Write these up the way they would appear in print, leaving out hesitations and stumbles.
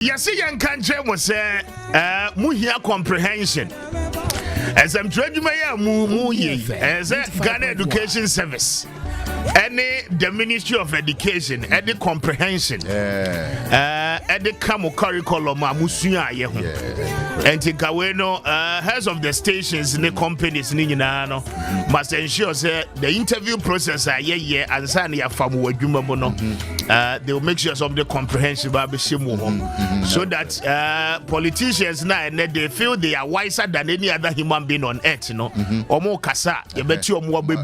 Yes, young country was muhia comprehension. As I'm trying to make as a Ghana Education Service. Any the Ministry of Education, any comprehension, any camo curriculum, musuya yehu. And Tikaweno, heads of the stations in the companies, Ninano, must ensure the interview process, and Sania Famu Jumabono, they will make sure some of the comprehension so that politicians now they feel they are wiser than any other human being on earth, you know, or more kasa, you bet you more baby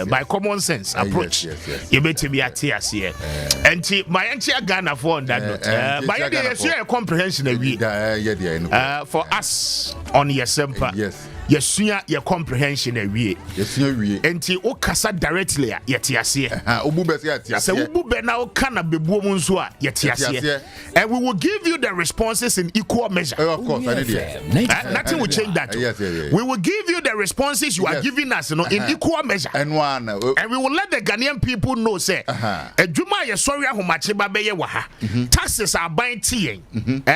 by common sense approach. You bet be at here. And my entire Ghana for that note. By the comprehension for us on your semper. Yes, your comprehension a we. Yes, we. And o kasa directly yet yasiye. So ubu be now kana be buomunzua yet yasiye. And we will give you the responses in equal measure. Of course, nothing will change that. We will give you the responses you are giving us, you know, in equal measure. And we will let the Ghanaian people know, say, Juma ya sorry ahomache ba beye waha. Taxes are buying tea.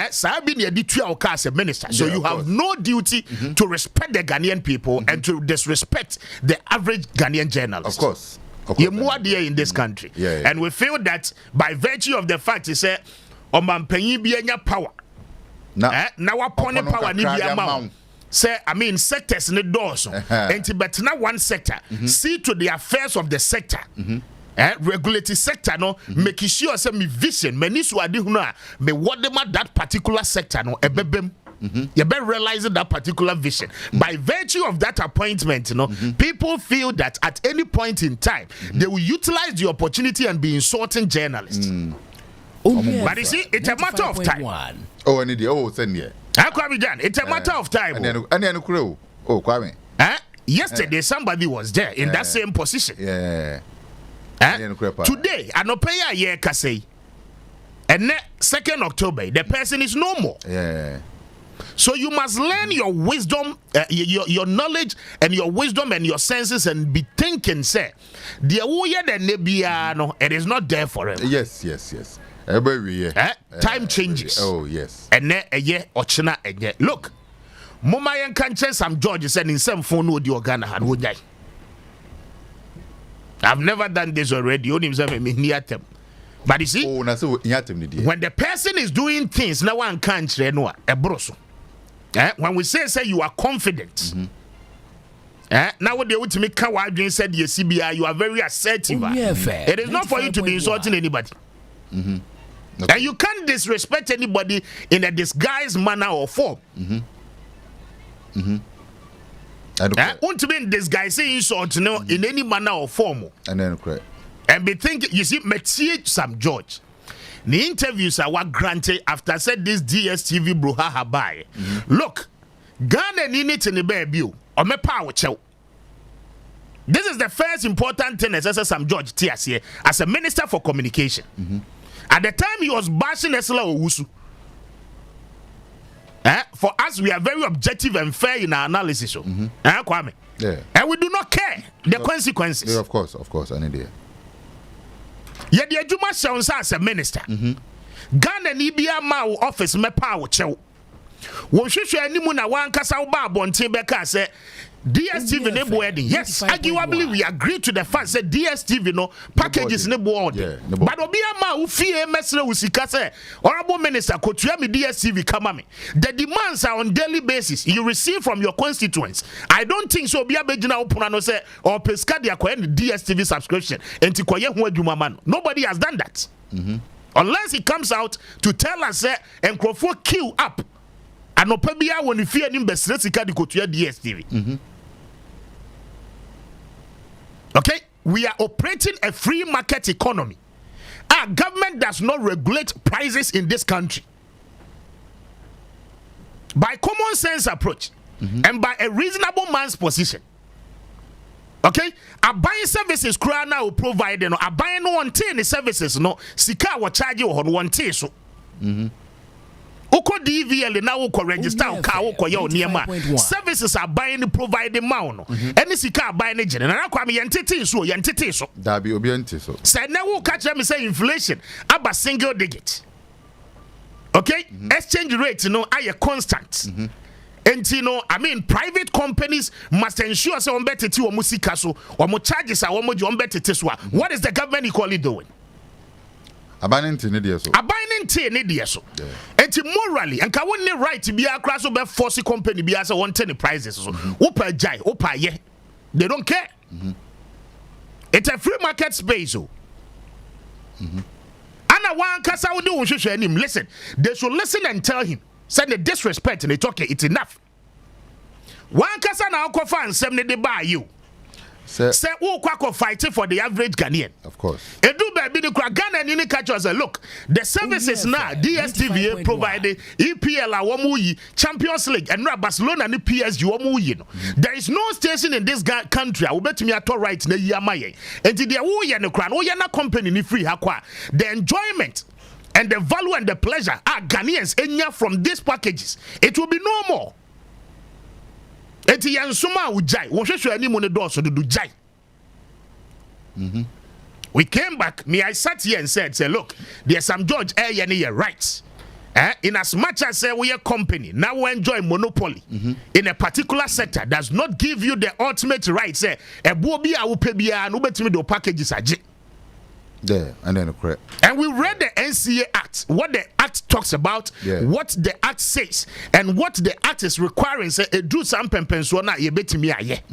Sabi ni editu ya okase minister. So you have no duty to respect the Ghanaian people and to disrespect the average Ghanaian journalist. Of course. You're more dear in this country. And we feel that by virtue of the fact is that Omampenyi bienya power. Now upon power ni biya say, I mean, sectors in the doors. And but now one sector. See to the affairs of the sector. Regulatory sector no making sure say me vision me nisu adi huna me whatever that particular sector no ebebem. You better realize that particular vision. By virtue of that appointment, you know, people feel that at any point in time they will utilize the opportunity and be insulting journalists. But you see, it's a matter of time. Oh, I need the send here. How come we done? It's a matter of time. Yesterday, somebody was there in that same position. Today, I no pay a year kasei. And 2nd October, the person is no more. So you must learn your wisdom, your knowledge and your wisdom and your senses and be thinking, say, the nebiano, it is not there forever. Yes. Every year. Time changes. Oh, yes. And then a year or china a year. Look, Mumayan can't some George said in some phone with your Ghana and would die. I've never done this already. You himself near them. But you see, when the person is doing things, no one can't say no, a broso. When we say you are confident, now what they want to make Kawadrin said, yes, CBI, you are very assertive. It is not for you to be insulting anybody. And you can't disrespect anybody in a disguised manner or form. Want to be in disguising insult in any manner or form. And be thinking, you see, Metier Sam George. The interviews are what granted after said this DSTV brouhaha by. Look, Ghana need in the baby or me power chow. This is the first important thing as Sam George Tias here as a minister for communication. At the time he was bashing Esla Owusu. For us, we are very objective and fair in our analysis. Kwame. And we do not care the consequences. Yeah, of course, I need it. Yet the Juma sounds as a minister. Ghana Nibia Mao office me power chow. Won shushu animu na wan kasa uba bonte beka say DSTV ne boarding. Yes, arguably we agree to the fact that DSTV no packages ne boarding. But obia ma ufie mesre usika say honorable minister kotua me DSTV kama me. The demands are on daily basis you receive from your constituents. I don't think so obia begina opuna no say or peska dia ko DSTV subscription enti koye ho adwuma ma no. Nobody has done that. Unless he comes out to tell us say enkrofo queue up. Anopabia when you fear him best sika di kotua DSTV. Okay, we are operating a free market economy. Our government does not regulate prices in this country. By common sense approach and by a reasonable man's position. Okay, a buying services crowd now providing a buying no one the services no sika will charge you on one tea so. Oko DVL now oko register car oko yo niema services are buying providing mount any sika buying agent and akwa me yentete so da bi obi ente so say na wo catch me say inflation aba single digit Okay? Exchange rate, are constant. And I mean, private companies must ensure so better to musika so or more charges are more better to what is the government equally doing? Abaning to Nidia so. Abaning to Nidia so. And morally, and can one right to be a crash over force company be as a 110 prices so. Opa jai, opa ye. They don't care. It's a free market space. So. And one kasa would do him. Listen, they should listen and tell him. Send the disrespect and they talk it's enough. One kasa na okofa and 70 they buy you. Say who kwako fighting for the average Ghanaian. Of course. Edu baby the Ghana and you catch us look. The services now DSTV provided EPL awomuyi Champions League and now Barcelona and PSG awomuyi no. There is no station in this country. I will bet me at all right na yamaye. And the awoye no kran oya na company ni free hakwa. The enjoyment and the value and the pleasure are Ghanaians enya from these packages. It will be no more. Eti yansuma ujai. Wonhwehwe ani mo ne do so do jai. We came back. Me, I sat here and said, look, there's some George you're right. In as much as we are company, now we enjoy monopoly in a particular sector does not give you the ultimate right. Say, a bobi a upebia and ubetimi do packages aje. Yeah, and then correct. And we read the NCA Act, what the Act talks about, what the Act says, and what the Act is requiring. Say, do some pensuana ye betimi aye.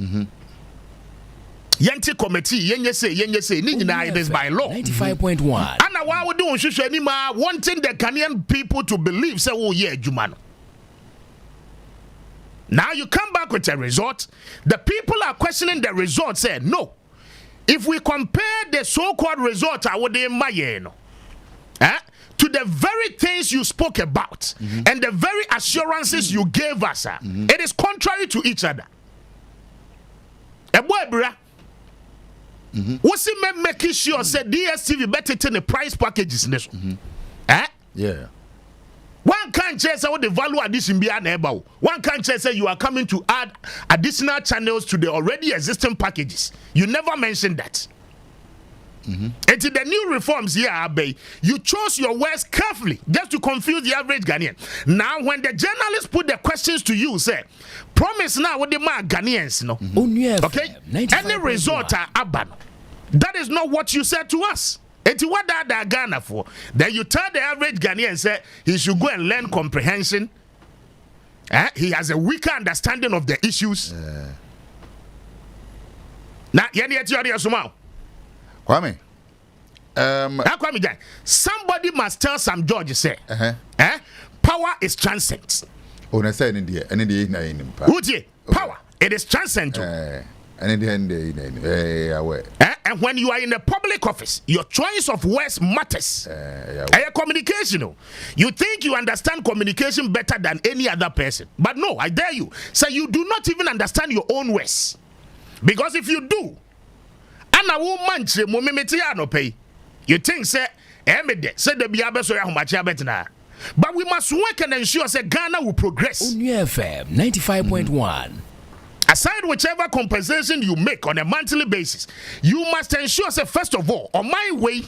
Yenti committee, yenye say, it is by law. 95.1. And why would do anima wanting the Ghanaian people to believe, say, oh yeah, Jumano. Now you come back with a result. The people are questioning the result, say, no. If we compare the so-called result, I would to the very things you spoke about and the very assurances you gave us, it is contrary to each other. What's it making sure say DSTV better than the price packages? Yeah. One can't say what the value addition be unable. One can't say you are coming to add additional channels to the already existing packages. You never mentioned that. And to the new reforms here, Abe, you chose your words carefully just to confuse the average Ghanaian. Now, when the journalists put the questions to you, say, promise now what the man Ghanaians know. Okay? Any result are aban. That is not what you said to us. It's what that Ghana for. Then you tell the average Ghanaian say he should go and learn comprehension. He has a weaker understanding of the issues. Now, Kwame. Somebody must tell some George say, power is transcendent. Oh, I say in the power, it is transcendent. And when you are in a public office, your choice of words matters. Communication. You think you understand communication better than any other person. But no, I dare you. So you do not even understand your own words. Because if you do, you think, say, but we must work and ensure that Ghana will progress. Onua FM 95.1. Aside whichever compensation you make on a monthly basis, you must ensure, say, first of all, on my way,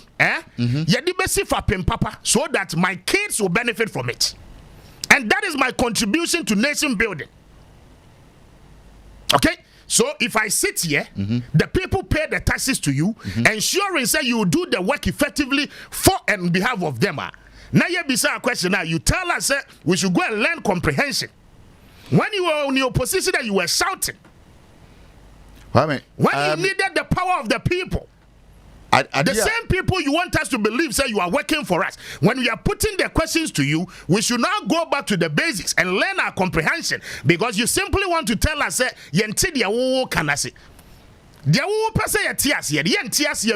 so that my kids will benefit from it. And that is my contribution to nation building. Okay? So if I sit here, the people pay the taxes to you, ensuring say you do the work effectively for and behalf of them. Now you be a question now. You tell us we should go and learn comprehension. When you were in your position that you were shouting. When you needed the power of the people. The same people you want us to believe say you are working for us. When we are putting the questions to you, we should now go back to the basics and learn our comprehension, because you simply want to tell us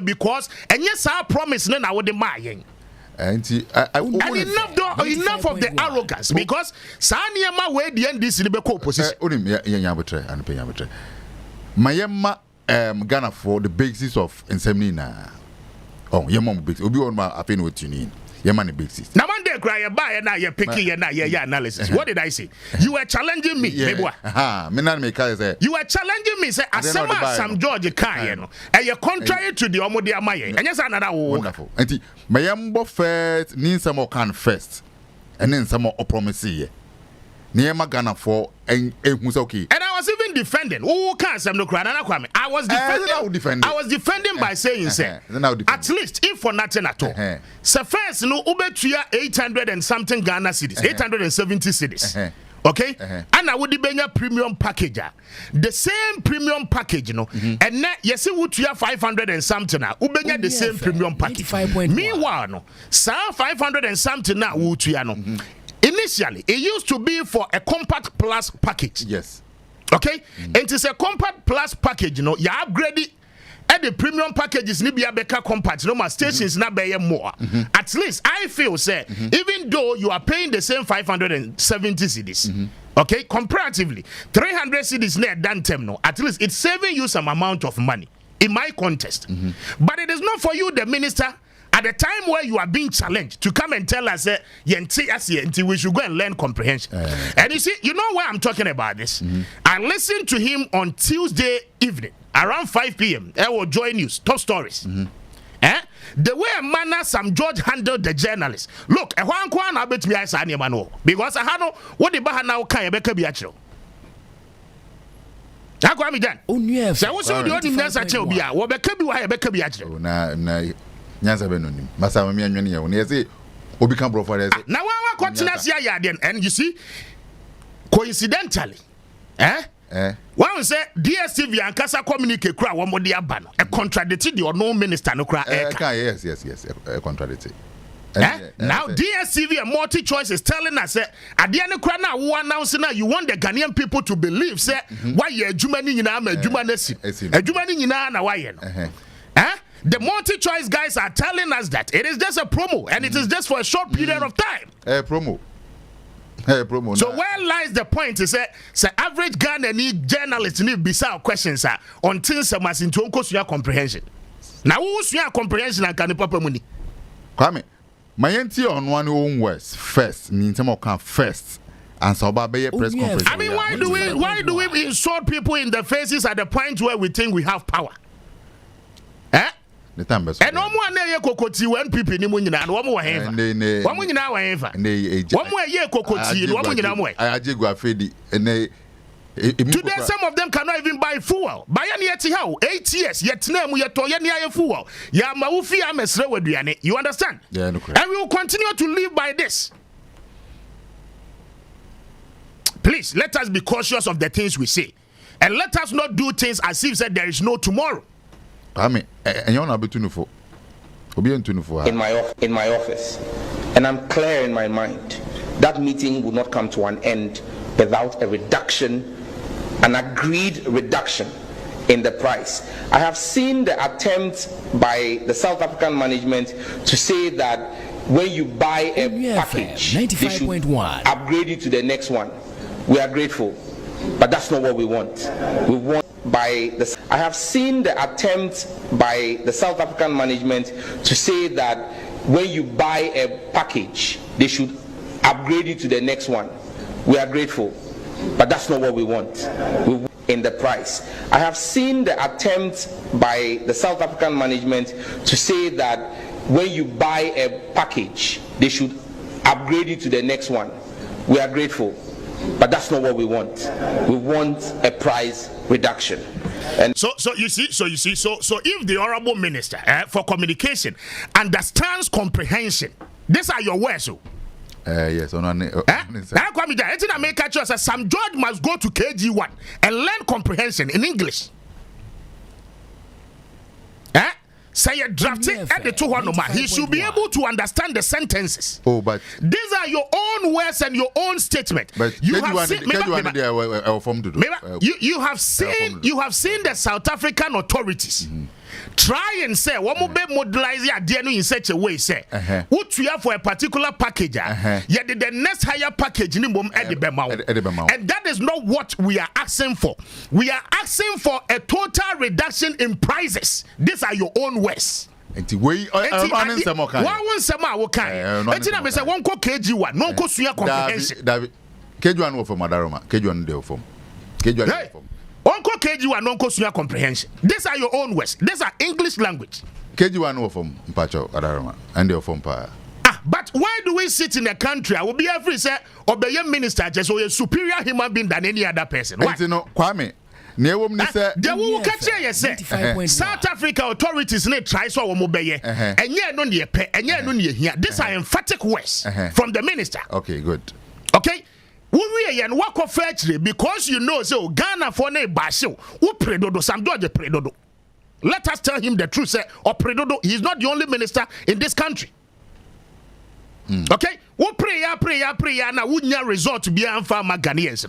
because and yes, our promise now would and enough of the arrogance, because Saniama where the end this position. Mayema Ghana for the basis of insemina. Oh, your mom big. Obi on my opinion with you need. Your money basis. Now one day cry a buy and now you're picking and now your analysis. What did I say? You were challenging me, baby. You were challenging me, say Asama Sam George Kayen. And you're contrary to the Omodia Maye. And yes, another wonderful. And Mayambo first needs some more can first. and then some more promise here. Near Ghana for and who's okay. And I was even defending. Who can't say no crime? I was defending. I was defending by saying, say, at least if for nothing at all. So first, no Ubetuya 800 and something Ghana cities, 870 cities. Okay, and I would be a premium package. The same premium package, you know, and yes, it would 500 and something now. Ubenya the same premium package. Meanwhile, no, 500 and something now. Initially, it used to be for a compact plus package. Yes. Okay, it is a compact plus package. You know, you upgrade it. And the premium packages need be a better compact. No more stations not be more. At least I feel say even though you are paying the same 570 cedis, okay, comparatively 300 cedis net than term no. At least it's saving you some amount of money in my contest. But it is not for you, the minister. At the time where you are being challenged to come and tell us we should go and learn comprehension. And you see, you know why I'm talking about this? I listened to him on Tuesday evening around 5 p.m. I will join news, top stories. The way a manner Sam George handled the journalists. Look, a one kwan I bet me I say because I had no what the baha now can be Bilateral. I go me done. Onua. So what's the other thing that's a be a what be Bilateral. Na Nyansa Benonim. Masa me anwene ye. Na say obi kan bro for say. Now I continue here and you see coincidentally one say DSTV and Kasa communicate kra wo mode aba no e contradicted the no minister no kra yes contradicted. Now DSTV and Multi Choice is telling us at the end kra na wo announce now you want the Ghanaian people to believe say why ye adwuma ni nyina ma adwuma na si adwuma ni nyina na why no the Multi Choice guys are telling us that it is just a promo and it is just for a short period of time. Promo. So where lies the point? Is say average Ghanaian journalists need bizarre questions on things that must into your comprehension. Now who's your comprehension and can papa money? Kwame, my entry on one own words first means first. And so press conference. I mean, why do we insult people in the faces at the point where we think we have power? And no more na kokoti when people ni mu nyina no wo mo wa hefa wo mo nyina wa hefa wo mo ye kokoti no wo mo nyina mo ajegu afedi today some of them cannot even buy fuel buy any yet how 8 years yet na mu yet to ye na fuel ya ma wo fi amesre waduane you understand and we will continue to live by this. Please let us be cautious of the things we say and let us not do things as if said there is no tomorrow. I mean, in my office, and I'm clear in my mind that meeting would not come to an end without a reduction, an agreed reduction in the price. I have seen the attempt by the South African management to say that when you buy a package, they should upgrade you to the next one. We are grateful, but that's not what we want. We want I have seen the attempt by the South African management to say that when you buy a package, they should upgrade you to the next one. We are grateful, but that's not what we want. We want in the price. I have seen the attempt by the South African management to say that when you buy a package, they should upgrade you to the next one. We are grateful, but that's not what we want. We want a price reduction. And so you see, if the honorable minister for communication understands comprehension, these are your words. Yes, Sam George must go to KG1 and learn comprehension in English. Say a drafting at the 200 he should be able to understand the sentences. Oh, but these are your own words and your own statement. But you have seen the South African authorities try and say what will be modelize in such a way say what you have for a particular package yet the next higher package and that is not what we are asking for. We are asking for a total reduction in prices. These are your own words. KG1 no ko suya comprehension. KG1 from Madaroma, KG1 dey from KG1 from Uncle KG1 non suya comprehension. These are your own words. These are English language. KG1 from Mpacho Adaroma and they from Pa. But why do we sit in a country? I will be every say obey minister just or a superior human being than any other person. Why? Kwame. The will catch you say South Africa authorities need try so obey and yeah no near pay and yeah no near here. These are emphatic words from the minister. Okay, good. Okay. We and walk of factory because you know so Ghana for ne basho who predodo some do the predodo. Let us tell him the truth, say or predodo, he's not the only minister in this country. Okay, we pray now we need result to be farmer Ghanaians.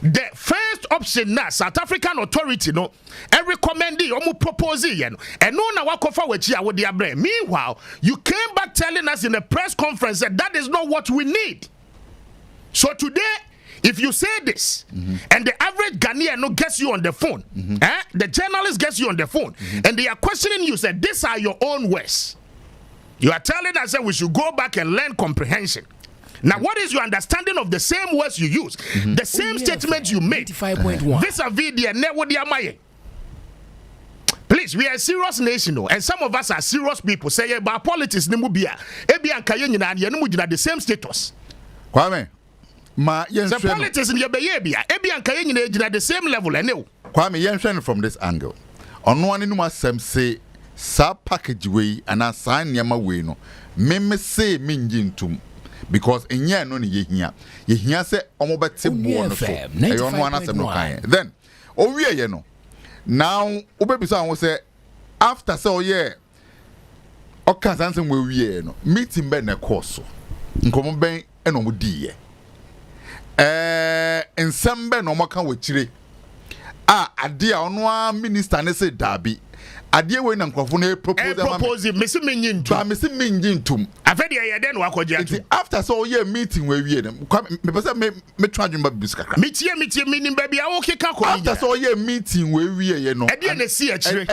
The first option now, South African authority no, every recommending or proposing and no na walk offer with their brain. Meanwhile, you came back telling us in a press conference that is not what we need. So today, if you say this, and the average Ghanaian no gets you on the phone, the journalist gets you on the phone, and they are questioning you, say these are your own words. You are telling us that we should go back and learn comprehension. Now, what is your understanding of the same words you use, the same statements you make? Vis-a-vis the please, we are a serious nation, and some of us are serious people. Say about politics, the same status. Kwame, the politics in your baby, at the same level. Kwame, you're from this angle. On one in some say. Sa package way and assign yama way no me say minjin tum because enya no ni ye hia say omobete bo no so e ono anasem no kan then owie ye no now obebisa won say after say oye oka sansem we wie no meeting be na course nkomo ben e no mudi ye ensem be no moka we kire ade a ono a minister ne say dabi adie we na nkrofo na propose mesi minjin tum afedi ye den wakoje atu after so ye meeting we wie me pese me twadwon ba biskaka metie minim ba bia wo keka ko after so ye meeting we wie ye no adie na si akire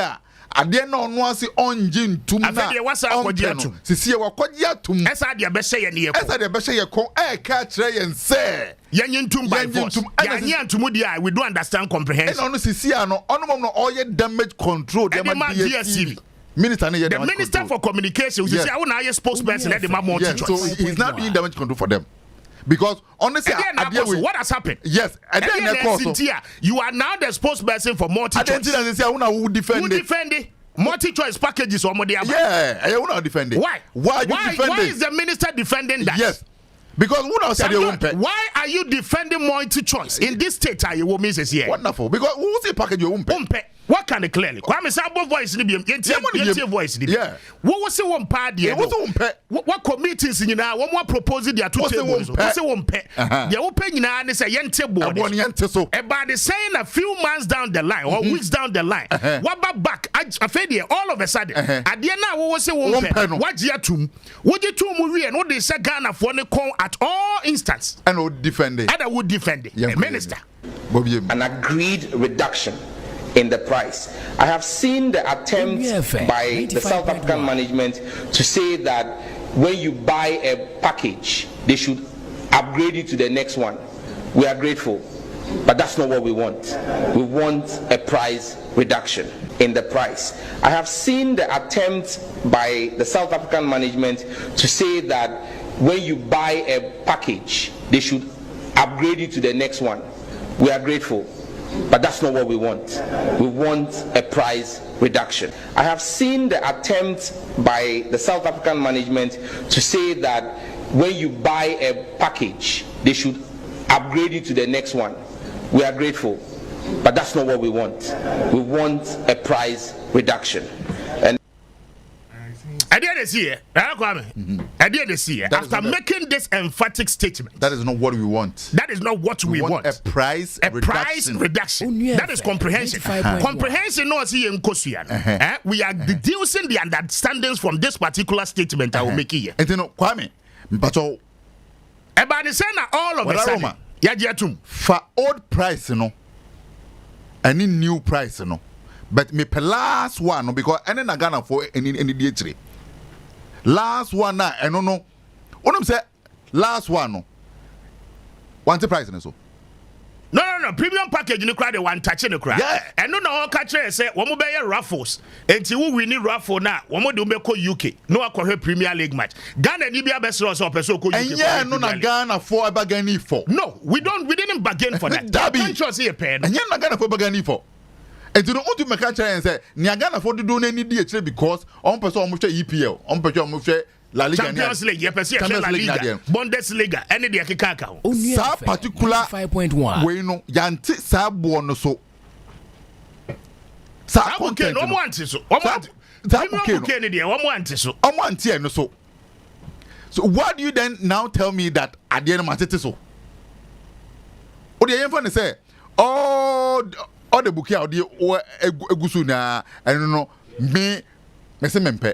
a ade na ono ase onje ntum na afedi wasa akoje atu sisi ye wakoje atum esa de be hye ye ne ye ko esa de be hye ye ko ka kire ye nse yenye ntum by force yenye ntum dia we don't understand comprehension no sisi ano ono no all damage control dem DSTV minister ne the minister for communication sisi I na spokesperson let them more choice. So he's not doing damage control for them. Because honestly, what has happened? Yes, you are now the spokesperson for multi-choice. Who defend it? Multi-choice packages or more. Yeah, I will not defend it. Why? Why is the minister defending that? Yes. Because why are you defending multi-choice in this state? Are you Mrs. here? Wonderful. Because who say package you won't pay? What can it clearly? Kwame Sabo voice ni bi yenti voice ni bi. What was one part there? What committees ni na one more propose their two tables. What say one pay? The open ni na say yenti board. About the saying a few months down the line or weeks down the line. What back? Afedi all of a sudden. At the end now what say one pay? What you tum? What you tum we and what they say Ghana for the call at all instance. And would defend it. And I would defend it. Minister. An agreed reduction in the price. I have seen the attempt by the South African management to say that when you buy a package, they should upgrade you to the next one. We are grateful, but that's not what we want. We want a price reduction in the price. I have seen the attempt by the South African management to say that when you buy a package, they should upgrade you to the next one. We are grateful, but that's not what we want. We want a price reduction. I have seen the attempt by the South African management to say that when you buy a package, they should upgrade you to the next one. We are grateful, but that's not what we want. We want a price reduction. And I didn't see it. I didn't see it. After making this emphatic statement, that is not what we want. That is not what we want. A price reduction. That is comprehension. Comprehension no see in Kosuyan. We are deducing the understandings from this particular statement I will make here. And you know, Kwame, but about the same all of a sudden. Yajiatum. For old price, no. Any new price, no. But me pe last one, no, because any na Ghana for any DH3. Last one na I don't know. What I'm say last one no. What's the price so? No. no premium package no cry the one touch no cry and no all catch say wo mo be raffles enti wo win raffle na wo mo de be ko UK no akɔhwɛ Premier League match Ghana ni bia best so person ko UK and yeah no na Ghana for bargaining for no we didn't bargain for that don't trust here pen and yeah na Ghana for bargaining for and you know what you make catch and say ni Ghana for do no need dey because on person on mo hwɛ EPL on person on mo hwɛ La Liga, Champions League, you perceive La Liga, Bundesliga, any day kaka. Sa particular 5.1. We no yanti sa no so. Sa content no want so. No so. So what do you then now tell me that at the end of so? What the info say? Oh, the book here, the egusu na, and no me say mempe.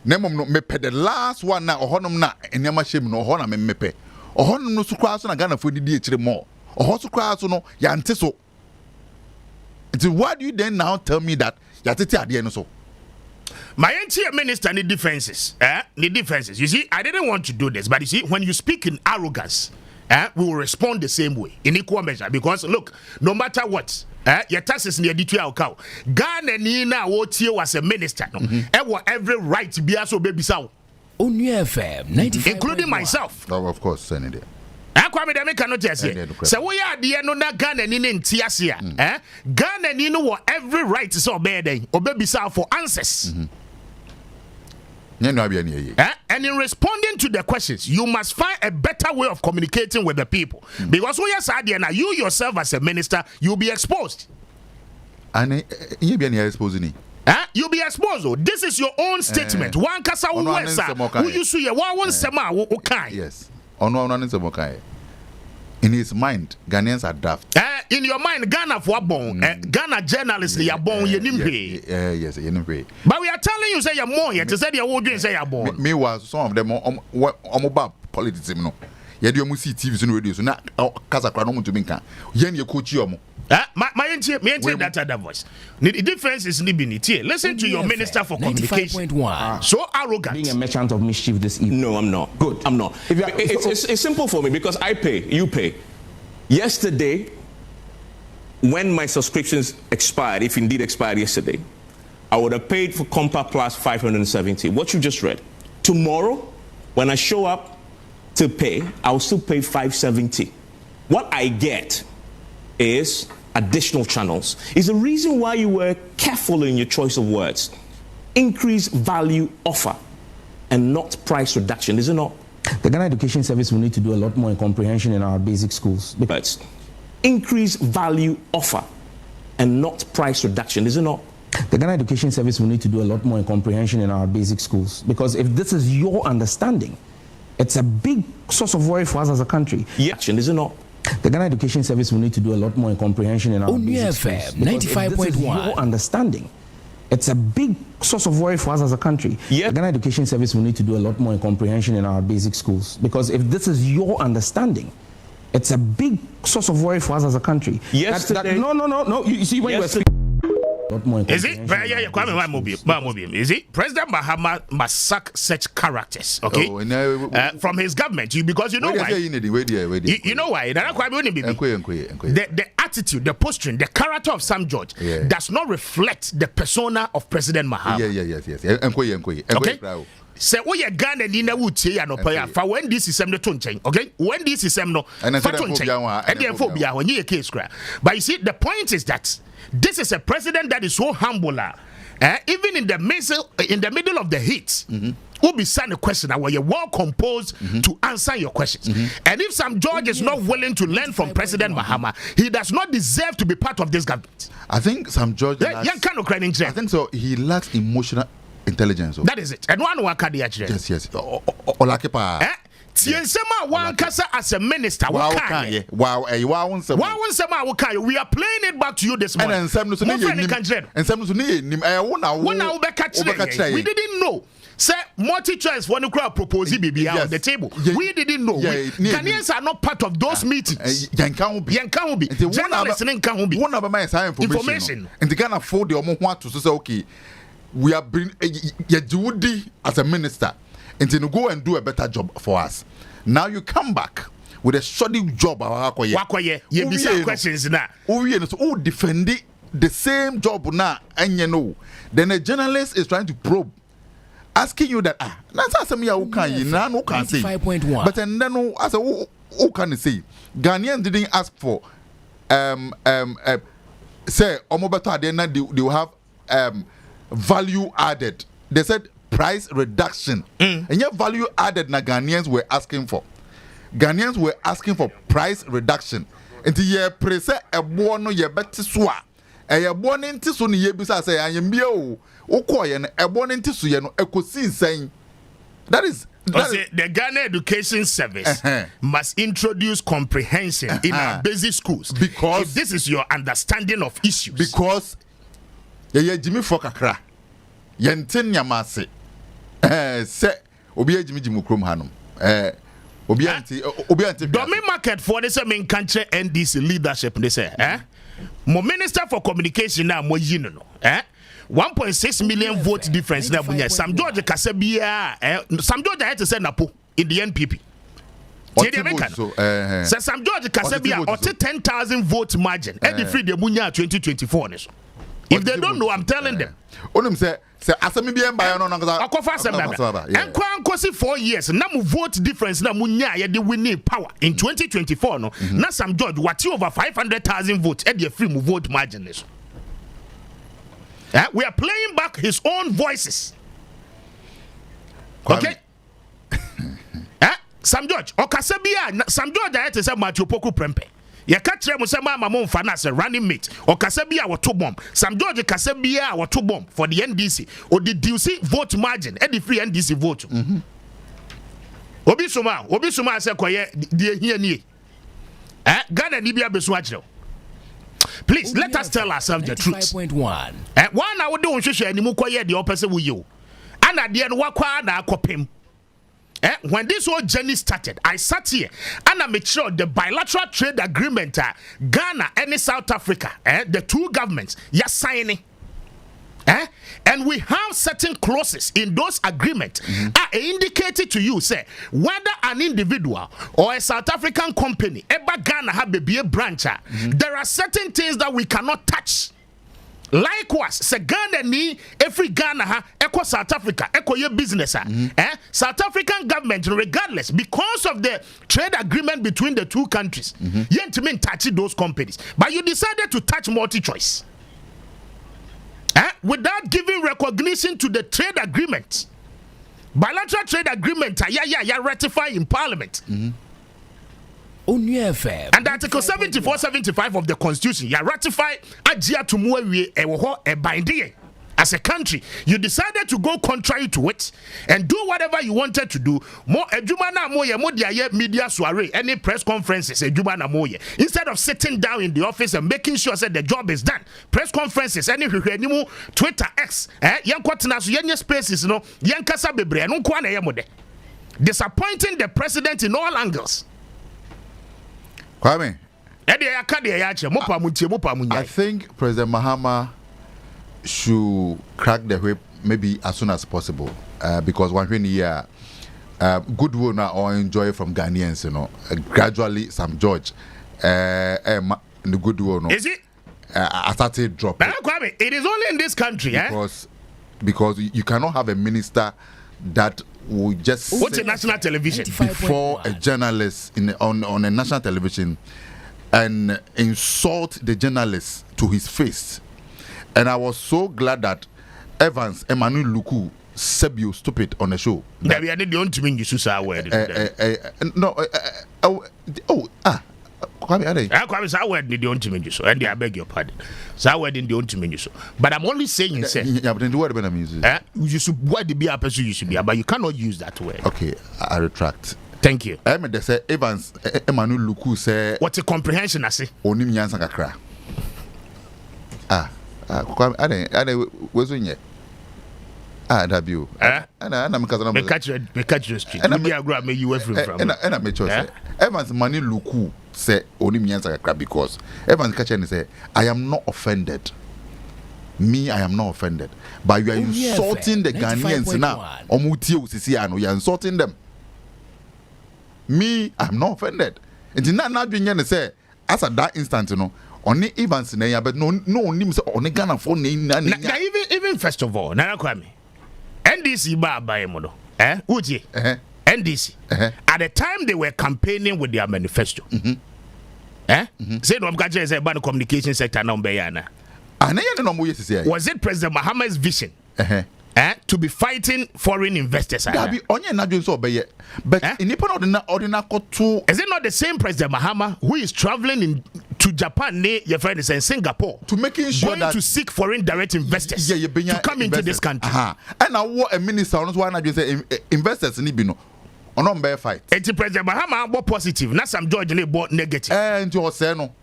Nemom no mepe the last one na ohonom na enema hyem no ohona me mepe ohonom no so kwa so na Ghana fo didi ekire mo oho so kwa so no yante so. Why do you then now tell me that yatete ade no so? My entire minister need defenses. Need defenses. You see, I didn't want to do this, but you see, when you speak in arrogance, we will respond the same way in equal measure. Because look, no matter what, your taxes near the cow. Ghana Nina Wotie was a minister. No, every right to be also baby sow. Onua FM 95. Including myself. Oh, of course, Senator. Kwame de make no tell you. So we are the no na Ghana ni ntiasia. Ghana ni no every right to obey den. Obey bisa for answers. And in responding to the questions, you must find a better way of communicating with the people. Because we are now, you yourself as a minister, you'll be exposed. And you'll be exposing. You'll be exposed. This is your own statement. One kasa who you see one sema who can. Yes. In his mind, Ghanaians are daft. In your mind, Ghana for born. Ghana journalists they are born. Yes, but we are telling you say you're more. You say you wouldn't say you're born. Meanwhile, some of them about politics. No, you do see TV and radio. So now, Casa Crano to Minka. Yen you coach you. My that other voice. The difference is here. Listen to your minister for communication. So arrogant. Being a merchant of mischief this evening. No, I'm not. Good. I'm not. It's simple for me because I pay, you pay. Yesterday, when my subscriptions expired, if indeed expired yesterday, I would have paid for Compa Plus 570. What you just read. Tomorrow, when I show up to pay, I'll still pay 570. What I get is additional channels. Is the reason why you were careful in your choice of words. Increase value offer and not price reduction, is it not? The Ghana Education Service will need to do a lot more in comprehension in our basic schools. But increase value offer and not price reduction, is it not? The Ghana Education Service will need to do a lot more in comprehension in our basic schools. Because if this is your understanding, it's a big source of worry for us as a country. Yeah, is it not? The Ghana Education Service will need to do a lot more in comprehension in our Onua basic FM 95.1. Your understanding. It's a big source of worry for us as a country. Yeah. The Ghana Education Service will need to do a lot more in comprehension in our basic schools. Because if this is your understanding, it's a big source of worry for us as a country. Yesterday. No. You see when you were speaking. Is it? Is it? President Mahama must sack such characters, okay? From his government, because you know why? You know why? The attitude, the posturing, the character of Sam George does not reflect the persona of President Mahama. Yes. Okay? Say we are Ghana ni na wutie ya no pa fa when this system no to nchen, okay? When this system no fa to nchen and the phobia when you case cry. But you see the point is that this is a president that is so humble even in the middle of the heat who be sent a question where you're well composed to answer your questions. And if Sam George is not willing to learn from President Mahama, he does not deserve to be part of this government. I think Sam George I think so he lacks emotional intelligence. That is it. And one waka the actually. Yes. Olakepa. Tiensema one kasa as a minister. We are playing it back to you this morning. And some we didn't know. Say multi-choice for the crowd propose BB on the table. We didn't know. Ghanaians are not part of those meetings. Journalists can't be. Information. And they can afford the want to say okay. We have been as a minister and to go and do a better job for us. Now you come back with a shoddy job wakoye ye bisa questions na who defend the same job na and then a journalist is trying to probe, asking you that that's something you can say. But then as a who can say Ghanaians didn't ask for say omobeto they will have value added. They said price reduction. And yet value added na Ghanaians were asking for. Ghanaians were asking for price reduction. Until ye prese ebono ye beti swa. E ye bon nti so ne ye bisa say ayembia o ukoye no ebon nti so ye no ekosi sen. That is the Ghana Education Service must introduce comprehension in our basic schools, because if this is your understanding of issues. Because ye Jimmy Fokakra yenten nyamase se obi Jimmy Krom hanom obi anti domain market for this main country NDC leadership they say mo minister for communication na mo yino no 1.6 million vote difference na bunya Sam George Kasabia Sam George had to say napo in the NPP. So Sam George Kasabia or 10,000 vote margin and the free the bunya 2024 so. If they don't know, I'm telling them. Onum say asemi bi emba no nanga akofa asem na enko ankosi 4 years na mu vote difference na munya ye de winning power in 2024 no na Sam George what over 500,000 votes e dey free mu vote margin so. We are playing back his own voices. Okay? Sam George okasabia Sam George ayete say Matthew Poku Prempe. Ye ka kire mo say mama mo mfa na say running mate okasabia woto bomb. Sam George kasabia woto bomb for the NDC or the DC vote margin and the free NDC vote. Obi suma say koye die hia nie. Ghana ni bia beso akire. Please let us tell ourselves the truth. 95.1. One I would do share animu koye the opposite with you. And at the end wakwa na akopem. When this whole journey started, I sat here and I made sure the bilateral trade agreement Ghana and South Africa, the two governments, you're signing. And we have certain clauses in those agreements indicated to you, say, whether an individual or a South African company, ever Ghana have a branch, there are certain things that we cannot touch. Likewise, say Ghana ni every Ghana ha equal South Africa equal your business South African government regardless because of the trade agreement between the two countries you ain't mean touching those companies, but you decided to touch multi-choice without giving recognition to the trade agreement, bilateral trade agreement ratify in Parliament. Onua FM. And Article 74-75 of the Constitution, you ratify Ajia Tumuwe a binding. As a country, you decided to go contrary to it and do whatever you wanted to do. More ejumana moye modia media soiree, any press conferences ejumana moye. Instead of sitting down in the office and making sure that the job is done, press conferences, any Twitter X, yankwatina so yenye spaces no, yankasa bebre no kwana yemode. Disappointing the president in all angles. Kwame, I think President Mahama should crack the whip maybe as soon as possible because one year goodwill now or enjoy from Ghanaians, gradually some George the goodwill no. Is it? I started dropping. It is only in this country, because you cannot have a minister that will just what's a national television before a journalist on a national television and insult the journalist to his face. And I was so glad that Evans Emmanuel Luku said you stupid on the show. That we are the only thing you should say word. And I beg your pardon. So I didn't want to mean you so. But I'm only saying, say, yeah, but then the word when I'm using you should what the be a person you should be, but you cannot use that word. Okay, I retract. Thank you. I mean, they say Evans Emmanuel Luku say what's a comprehension? I say Onim Nyansa kakra. I was in yet. That you. And I'm catch the street. And I grab me you from. And I made sure Evans Emmanuel Luku say Onim Nyansa kakra because Evans catch and say I am not offended. Me, I am not offended. But you are insulting the Ghanaians now. You're insulting them. Me, I'm not offended. nti na adwenye ne say as at that instant no only Evans na ya but no nim say only Ghana for na even first of all na kwame NDC ba mo do utie NDC at the time they were campaigning with their manifesto say no mka say ban communication sector na mbeyana was it President Mahama's vision to be fighting foreign investors? But in is it not the same President Mahama who is traveling to Japan, your friend is in Singapore, to making sure going that to seek foreign direct investors to come into this country? And I want a minister on one say investors in Ibino. On bear fight. It's President Mahama bought positive, not some George bought negative. And you say no.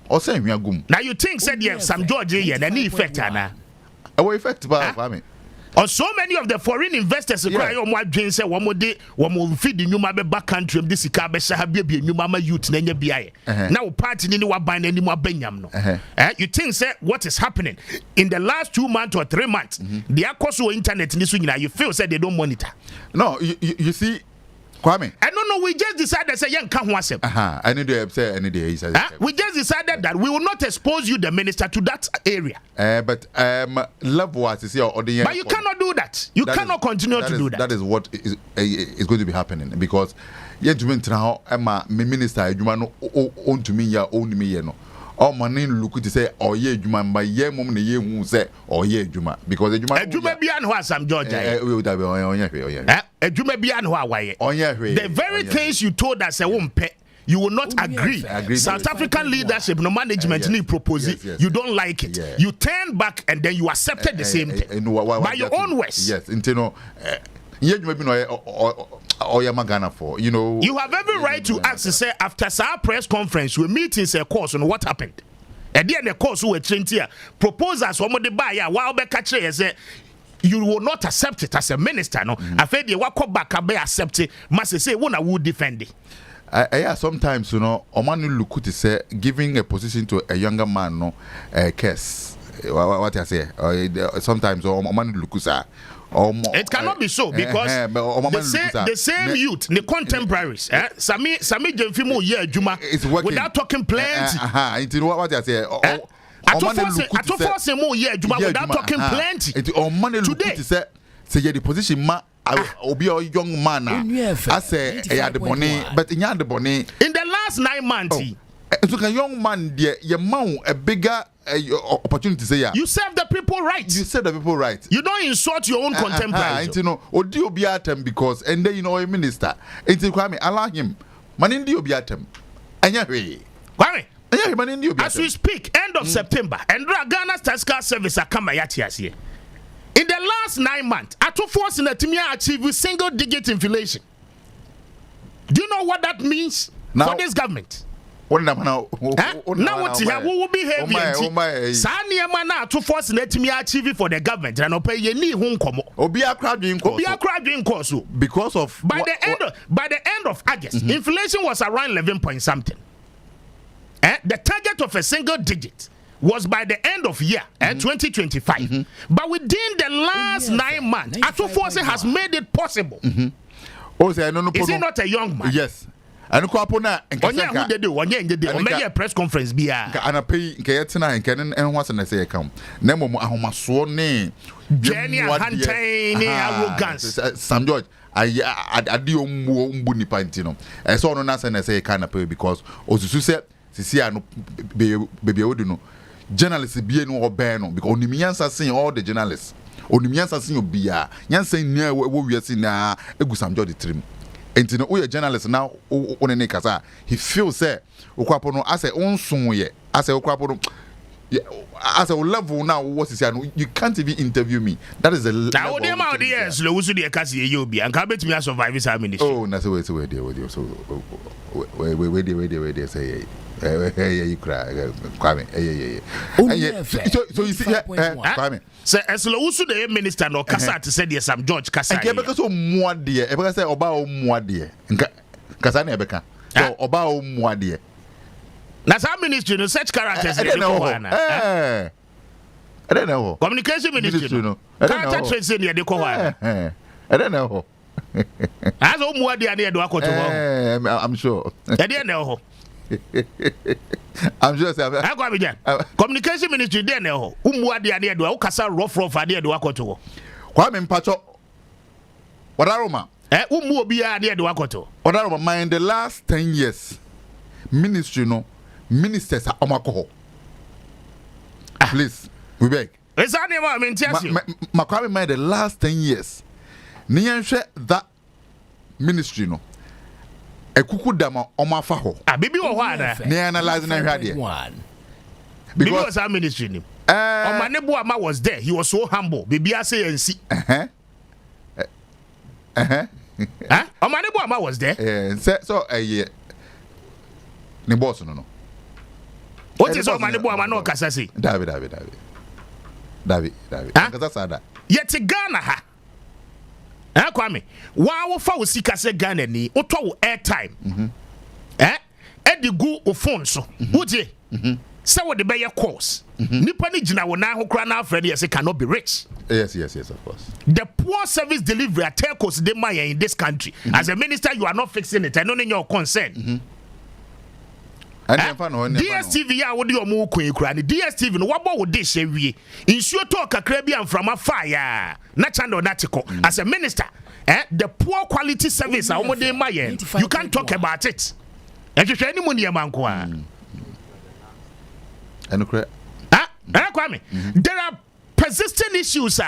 Or say we are gum. Now you think said yes, some George and any effect na. Our effect by family. On so many of the foreign investors cry on what Jane said one more day, one more feed the new back country of this Ikabe new mama youth Nanya BI. Now party in what buying any more Benyam no. You think say what is happening in the last 2 months or 3 months, the Akoso internet in this you feel said they don't monitor. No, you see Kwame. I don't know. We just decided say young can't want I need to say any day. We just decided that we will not expose you, the minister, to that area. But level as you see, but you cannot do that. You cannot continue to do that. That is what is going to be happening because now minister no own to me ya own me no. All money look to say juma by ye mum ne ye hu say juma because juma bi an ho some George juma bi an ho awaye the very things you told us you will not agree. South African leadership, no management, need propose it. You don't like it. You turn back and then you accepted the same thing by your own words. Yes, for you have every right to ask to say after our press conference we meeting say course on what happened and then the course we trained here proposals one the buy while back say you will not accept it as a minister no I feel the walk back be accept it must say one will defend it. Sometimes Omani look to say giving a position to a younger man no case what I say sometimes Omani look it cannot be so because the same youth, the contemporaries, Sami Jemfimo ye Juma without talking plenty. What I say, I force more ye Juma without talking plenty. Today, say the position ma obi a young man I say the money, but in the money in the last 9 months. So a young man there, you mount a bigger opportunity. Say you serve the people right. You serve the people right. You don't insult your own contemporaries. Or do you be at him because and then a minister. Into Kwame, allow him. Man do you be at him. And as we speak, end of September, and Ghana's tax service are coming at here. In the last 9 months, I took force in the Timia achieve single digit inflation. Do you know what that means for this government? Now what here will be heavy Sania mana to force let me achieve for the government and pay ye ni home komo obi akra dream course because of by the end of August inflation was around 11 point something. The target of a single digit was by the end of year 2025 but within the last 9 months Ato Force has made it possible. Is he not a young man? Yes. And Kwapona and Kanya press conference be and I pay Kayatina and Canon and once and I say come. Nemo Ahoma sworn name Jenny Arrogance Sam George. I do Mbuni Pantino. I saw no answer and I say kind of pay because Osu said Sisia no baby Oduno. Journalists be no bano because Onimians are seeing all the journalists. Onimians are seeing Bia. Yan saying near what we are seeing now, Sam George trim. And you know, we are journalists now. On any casa, he feels that Okwapono as a own son ye, as a Okwapono, as a level now. What is you can't even interview me. That is the now. What am I there? Slow to the Cassie, you'll be and can't me as survive his ministry. Oh, that's the way to wait there. So, wait, say, hey, you cry, Kwame, so you see, Kwame. Say, as low to the minister no Kasa to say yes, some George Kasa. Because so more dear, if I say about more dear, Kasani Ebeka, so about more dear. That's our ministry, no such characters. I don't know. Communication ministry, no. Character traits in the Kowana. I don't know. As Onua de ane do akoto ho. I'm sure. E de na ho. I'm sure sir. Akwa bija. Communication ministry de na ho. Onua de ane do ukasa rough ade do akoto ho. Kwame Mpacho. Wadaroma. Onua obi ade do akoto. Wadaroma, in the last 10 years, ministry no ministers are omakoho. Please, we beg. Makwame, mind the last 10 years. Niyanhwe that ministry no. Ekuku dama omafaho. Bibi wo ho ada. Ni analyze na hwa de. Bibi was our ministry nim. Omanebo ama was there. He was so humble. Bibi ase yansi. Omanebo ama was there. So ni boss no. What is Omanebo ama no kasa say? David. Kasa sada. Yet Ghana ha. Kwame, wa wo fa wo sika se Ghana ni, wo to wo airtime. Edigu o phone so. Woje. Say what the be your course. Nipa ni gina wo na ho kra na afre dey say cannot be rich. Yes, of course. The poor service delivery at telcos de maya in this country. As a minister, you are not fixing it. I don't know your concern. DSTV ya wodi omo kwen kura ni DSTV no wabo wo de hyewie insuo to kakra bi amframa fire na channel na tiko as a minister the poor quality service omo de maye you can't talk about it ehwehwe ni mu ne manko a enukre Kwame there are persistent issues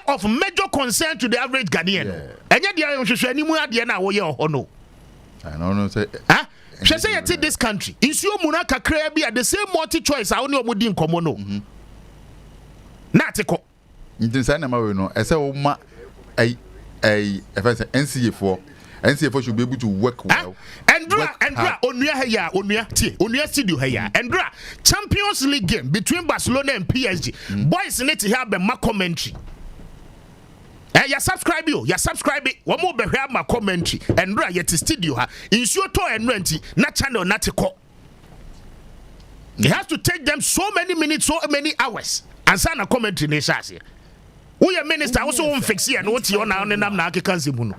of major concern to the average Ghanaian enye dia ehwehwe ni mu ade na wo ye ho no I don't say she say yet this country insuo muna kakra bi at the same multi choice a oni omudi nkomo no na atiko ntinsa na ma we no ese wo ma NCA4 should be able to work well. Endra Onua studio here. Endra Champions League game between Barcelona and PSG. Boys need to have a commentary. Ya subscribe it. One more be my commentary. Endra yet studio ha. Insure to and renti na channel na teko. It has to take them so many minutes, so many hours. And sign a commentary ne shase. Who your minister also won't fix here and what you na na kekanzimuno.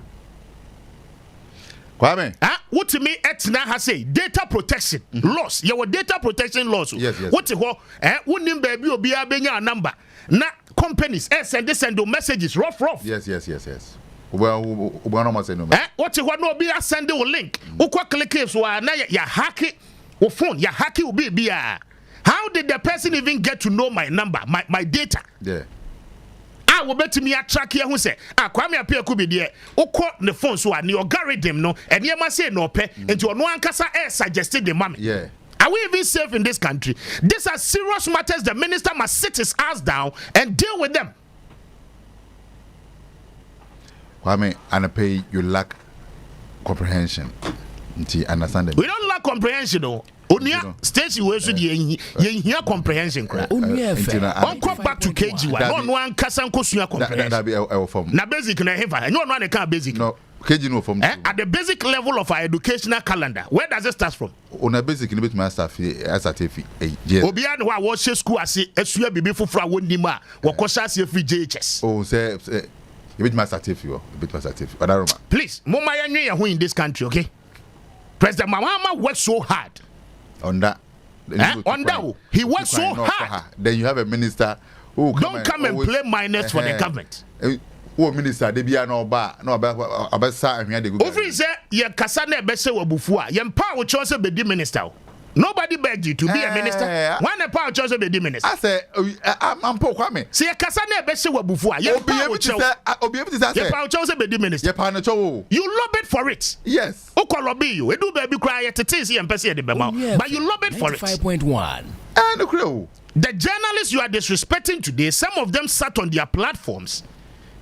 Kwame. What to me etna has say data protection laws. Your data protection laws. Yes. What to ho wouldn't baby obi abenya number. Na companies send messages rough. Yes. Well, what to what no be send a link. Ukwa click so na ya hack it or phone ya hack it will be how did the person even get to know my number, my data? Yeah. I will bet me a track here who say, Kwame appear could be there. O caught the phone so and you algorithm no, and you must say no pay into no one casa suggested the mommy. Yeah. Are we even safe in this country? These are serious matters. The minister must sit his ass down and deal with them. Kwame, and pay you lack comprehension. Understand We don't lack comprehension though. Onua stage we should ye hear comprehension cry. Onko back to KG1. No one kasa nkosua comprehension. Na basic na hefa. No one can basic. No, KG no from. At the basic level of our educational calendar, where does it start from? On a basic in bit master fee as at fee. Obi an wa wo school ase esua bibi foforo a wonni ma wo kosa ase free JHS. Oh say a bit master fee. Please, mama yanwe ye ho in this country, okay? President Mahama worked so hard. On that, he worked so hard. Then you have a minister who don't come and play minors for the government. Who minister they be no ba no about sa and they go. Over say ye kasa na be se wabufua. Ye mpa wo chose be di minister. Nobody begged you to be a minister. One a power chose be di minister. I say I'm poor Kwame. See ye kasa na be se wabufua. Ye mpa wo chose. Obi able to say ye power chose be di minister. Ye pa na cho. You lobbied for it. Yes. O ko lobby you. E do baby cry ye tete see em pese de be ma. But you lobbied for it. 95.1. And the The journalists you are disrespecting today, some of them sat on their platforms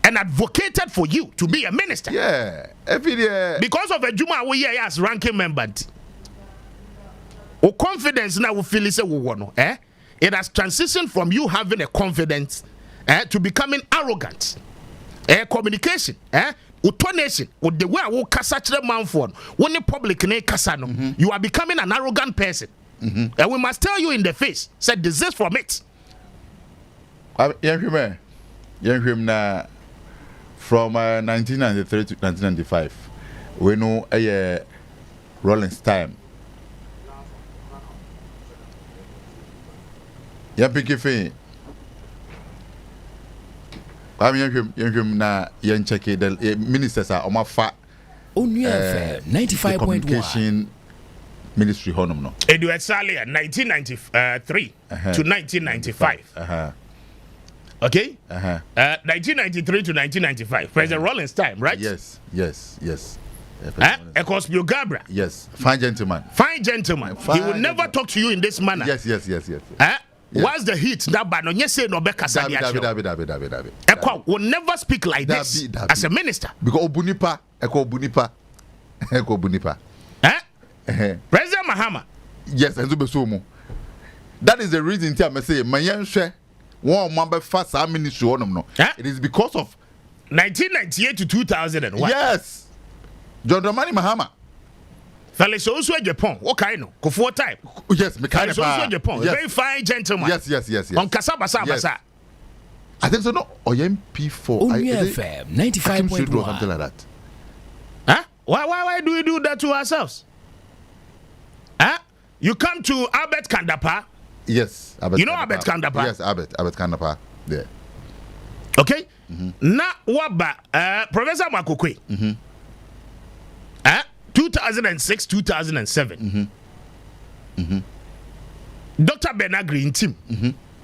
and advocated for you to be a minister. Yeah. Every day. Because of a Juma we here as ranking member. O confidence now we feel is a it has transitioned from you having a confidence to becoming arrogant. Communication, utonation with the way I will kasa chire man for when the public ne kasa no, you are becoming an arrogant person. And we must tell you in the face, say desist from it. Young him na from 1993 to 1995. We know a Rollins time. Ya pick fe. I'm young na young check the ministers are on my fat. Onua FM 95.1. Communication Ministry honum no. Edward Salia 1993 to 1995. Okay? 1993 to 1995. President Rollins time, right? Yes. Ekos Biogabra. Yes. Fine gentleman. He will never talk to you in this manner. Yes. What's the heat? That bad on say no beka sadia. Ekwa will never speak like this as a minister. Because Obunipa. President Mahama. Yes, and that is the reason I say my share one member fast ministry no. It is because of 1998 to 2001. Yes. John Dramani Mahama. Felix also Japan. What kind of Kofo time? Yes, Felix also Japan. Yes. Very fine gentleman. Yes. On Kasabasa. Yes. I think so. No, MP4. Onua FM 95.1. Something like that. Huh? Why do we do that to ourselves? Huh? You come to Albert Kandapa. Yes, Albert Kandapa. Yes, Albert Kandapa. There. Okay. Na waba Professor Makokwe. 2006, 2007. Dr. Benagri in team.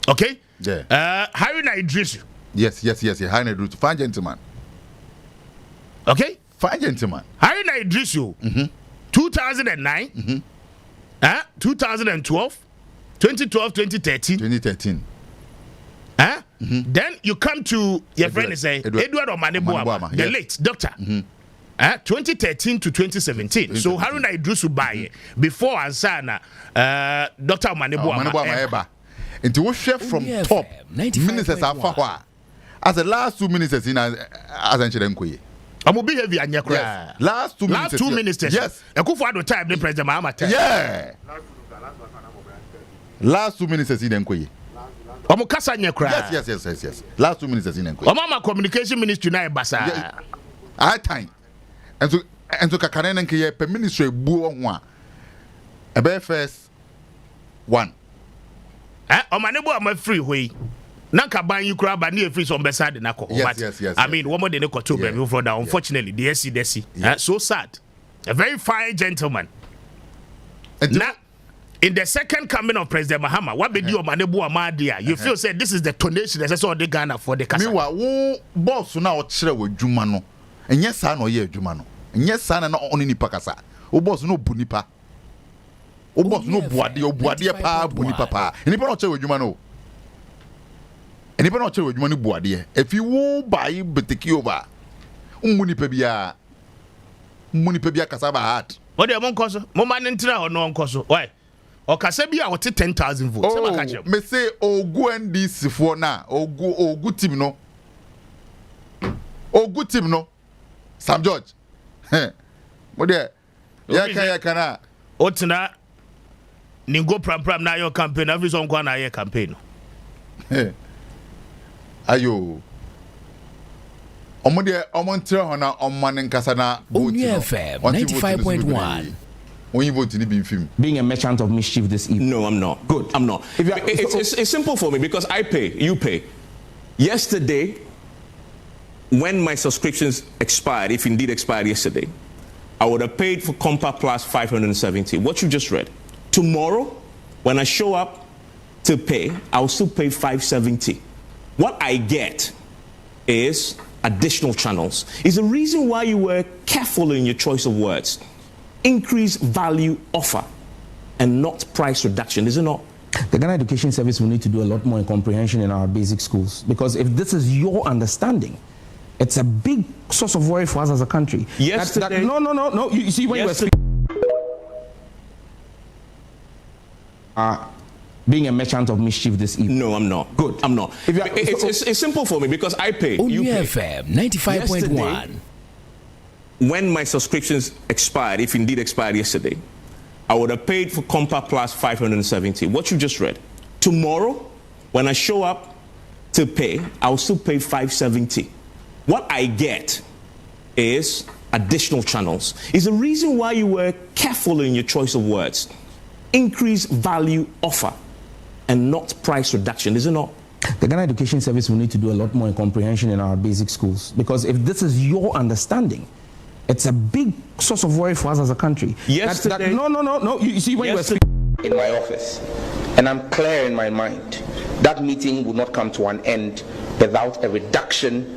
Okay. Yeah. Haruna Idrisu. Yes. Haruna Idrisu, fine gentleman. Okay. Fine gentleman. Haruna Idrisu. 2009. 2012, 2012, 2013. Then you come to your friend and say Edward Omaneboama, the late doctor. 2013 to 2017. So Haruna Idrisu Baye before Ansana Dr. Omaneboama. Into we share from top ministers are as the last 2 ministers in as Anchirenkoye. I'm behavior and yes. Last two ministers. Yes. Akufo-Addo time the President Mahama time. Yeah. Last 2 ministers in Nkoye. Omukasa nyekra. Yes. Last 2 ministers in Nkoye. Omama communication ministry na basa. I time. And so kakane Nkoye per ministry bu onwa. Ebe first one. Omanebo am free way. Nanka ban you crab and near free some beside na ko. Yes. I mean, one more than a koto baby for that. Unfortunately, the SC. So sad. A very fine gentleman. Now, in the second coming of President Mahama, what be do Omanebo Amadia? You feel say this is the donation that's all the Ghana for the Kasa. Meanwhile, wo boss na o chire we dwuma no. Enye sa na o ye dwuma no. Enye sa na oni nipa kasa. O boss no bu nipa. O boss no buade pa bu nipa pa. Nipa no chire we dwuma no. Enipa no chire we dwuma no buade. If you wo buy beteki over. Nipa bia kasa ba heart. What dey mon koso? Mo man ntra ho no nkoso. Why? O kasa bia o te 10,000 votes. Oh, me say ogu NDC for na ogu team no. Ogu team no. Sam George. Mo dey. Ya kana. O tena ningo pram na your campaign every song kwa na your campaign. Ayo. Omontre hona omman nkasa na Onua FM 95.1. When you vote in the film. Being a merchant of mischief this evening. No, I'm not. Good. I'm not. It's simple for me because I pay, you pay. Yesterday, when my subscriptions expired, if indeed expired yesterday, I would have paid for Compa Plus 570. What you just read. Tomorrow, when I show up to pay, I'll still pay 570. What I get is additional channels. Is the reason why you were careful in your choice of words. Increase value offer and not price reduction, is it not? The Ghana Education Service will need to do a lot more in comprehension in our basic schools, because if this is your understanding, it's a big source of worry for us as a country. Yesterday, no. You see, when you were speaking, being a merchant of mischief this evening. No, I'm not. Good. I'm not. It's simple for me because I pay. You Onua pay. FM 95.1. When my subscriptions expired, if indeed expired yesterday, I would have paid for Compa Plus 570. What you just read. Tomorrow, when I show up to pay, I'll still pay 570. What I get is additional channels. Is the reason why you were careful in your choice of words. Increase value offer and not price reduction, is it not? The Ghana Education Service will need to do a lot more in comprehension in our basic schools, because if this is your understanding, it's a big source of worry for us as a country. Yesterday, no. You see, when you were speaking in my office, and I'm clear in my mind, that meeting will not come to an end without a reduction,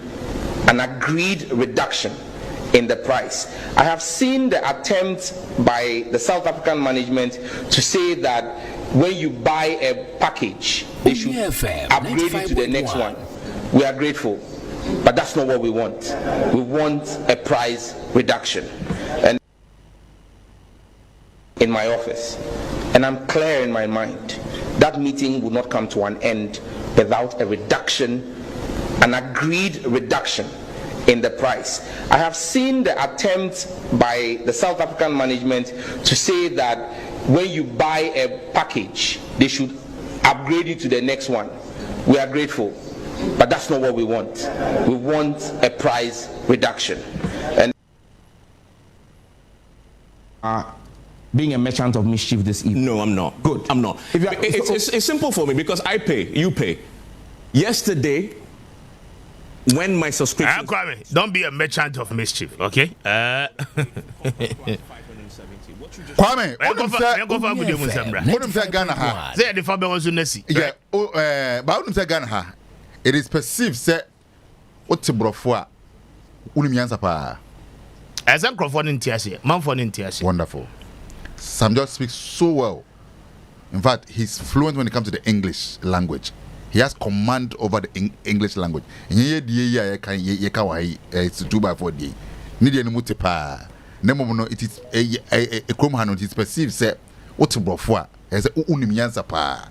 an agreed reduction in the price. I have seen the attempt by the South African management to say that when you buy a package, they should upgrade you to the next one. We are grateful, but that's not what we want. We want a price reduction. And in my office, and I'm clear in my mind, that meeting will not come to an end without a reduction, an agreed reduction in the price. I have seen the attempt by the South African management to say that when you buy a package, they should upgrade you to the next one. We are grateful, but that's not what we want. We want a price reduction. And being a merchant of mischief this evening. no, I'm not. Good. I'm not. It's simple for me because I pay, you pay. Yesterday, when my subscription... Don't be a merchant of mischief, okay? Kwame, What say Ghana ha? Say the Faber was Nessie. Yeah, but say Ghana ha. It is perceived say what's a brofwa unimiansa pa. As a Crawford in Tiasia, Mumford in Tiasia. Wonderful. Sam just speaks so well. In fact, he's fluent when it comes to the English language. He has command over the English language. It's 2x4 Nidia muti pa. Nemo it is a Kromhan, it is perceived say what's a brofwa as a unimiansa pa.